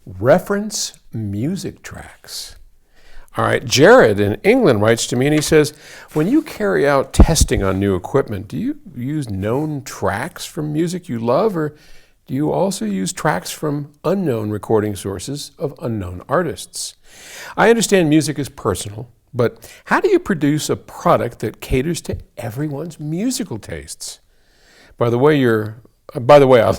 reference music tracks. All right, Jared in England writes to me and he says, when you carry out testing on new equipment, do you use known tracks from music you love, or do you also use tracks from unknown recording sources of unknown artists? I understand music is personal, but how do you produce a product that caters to everyone's musical tastes? By the way, I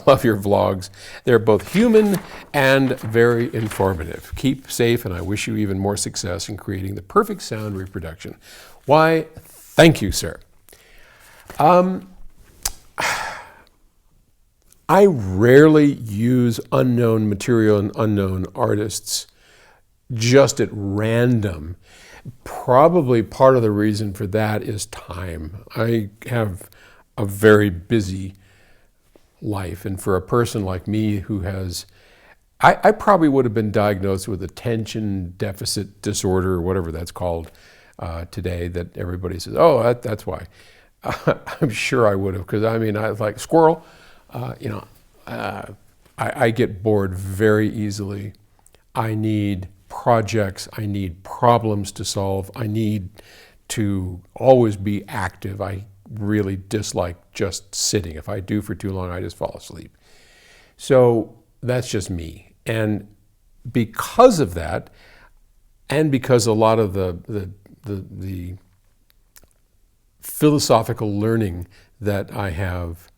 love your vlogs. They're both human and very informative. Keep safe, and I wish you even more success in creating the perfect sound reproduction. Why, thank you, sir. I rarely use unknown material and unknown artists just at random. Probably part of the reason for that is time. I have a very busy life, and for a person like me who has, I probably would have been diagnosed with attention deficit disorder, or whatever that's called today, that everybody says, oh, that's why. I'm sure I would have, because I was like squirrel. I get bored very easily. I need projects, I need problems to solve, I need to always be active. I really dislike just sitting. If I do for too long, I just fall asleep. So that's just me. And because of that, and because a lot of the philosophical learning that I have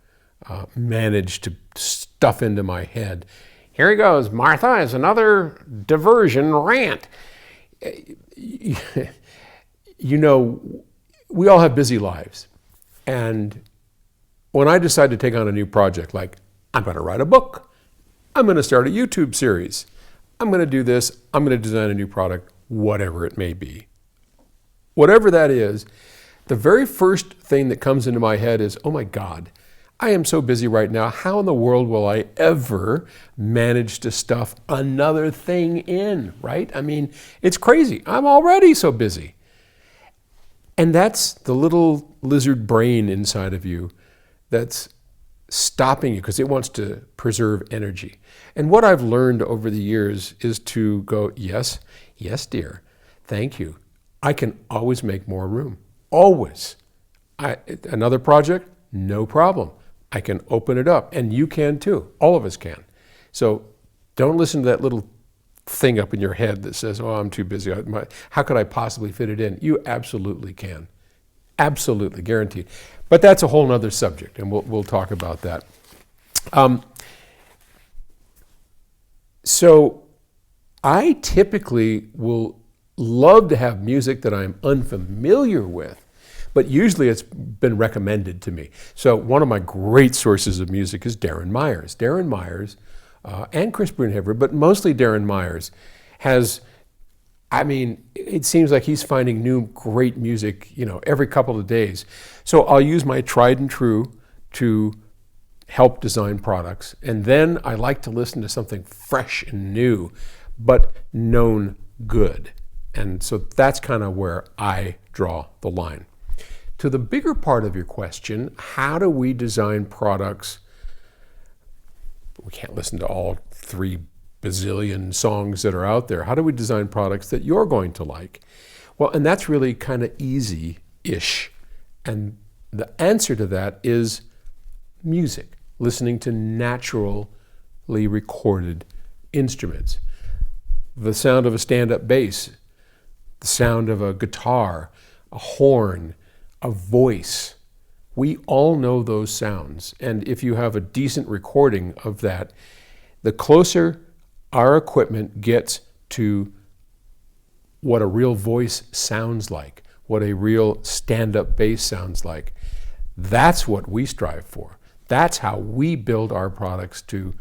managed to stuff into my head. Here he goes, Martha, is another diversion rant. You know, we all have busy lives. And when I decide to take on a new project, like I'm going to write a book, I'm going to start a YouTube series, I'm going to do this, I'm going to design a new product, whatever it may be. Whatever that is, the very first thing that comes into my head is, oh my God, I am so busy right now. How in the world will I ever manage to stuff another thing in, right? I mean, it's crazy. I'm already so busy. And that's the little lizard brain inside of you that's stopping you because it wants to preserve energy. And what I've learned over the years is to go, yes, dear, thank you. I can always make more room, always. Another project, no problem. I can open it up, and you can too. All of us can. So don't listen to that little thing up in your head that says, oh, I'm too busy. How could I possibly fit it in? You absolutely can. Absolutely, guaranteed. But that's a whole other subject, and we'll talk about that. So I typically will love to have music that I'm unfamiliar with, but usually it's been recommended to me. So one of my great sources of music is Darren Myers. Darren Myers and Chris Brunhever, but mostly Darren Myers, has, it seems like he's finding new great music, every couple of days. So I'll use my tried and true to help design products. And then I like to listen to something fresh and new, but known good. And so that's kind of where I draw the line. To the bigger part of your question, how do we design products? We can't listen to all 3 bazillion songs that are out there. How do we design products that you're going to like? Well, and that's really kind of easy-ish. And the answer to that is music, listening to naturally recorded instruments. The sound of a stand-up bass, the sound of a guitar, a horn, a voice. We all know those sounds. And if you have a decent recording of that, the closer our equipment gets to what a real voice sounds like, what a real stand-up bass sounds like, that's what we strive for. That's how we build our products to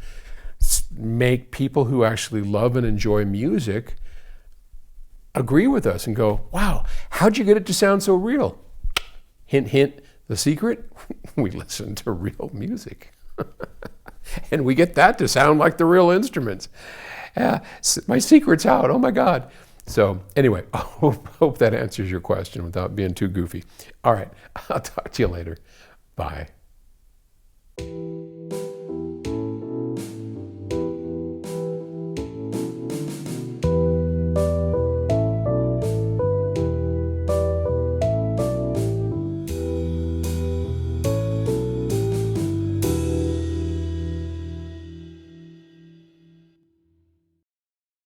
make people who actually love and enjoy music agree with us and go, wow, how'd you get it to sound so real? Hint, hint, the secret? We listen to real music. And we get that to sound like the real instruments. My secret's out, oh my God. So anyway, I hope that answers your question without being too goofy. All right, I'll talk to you later. Bye.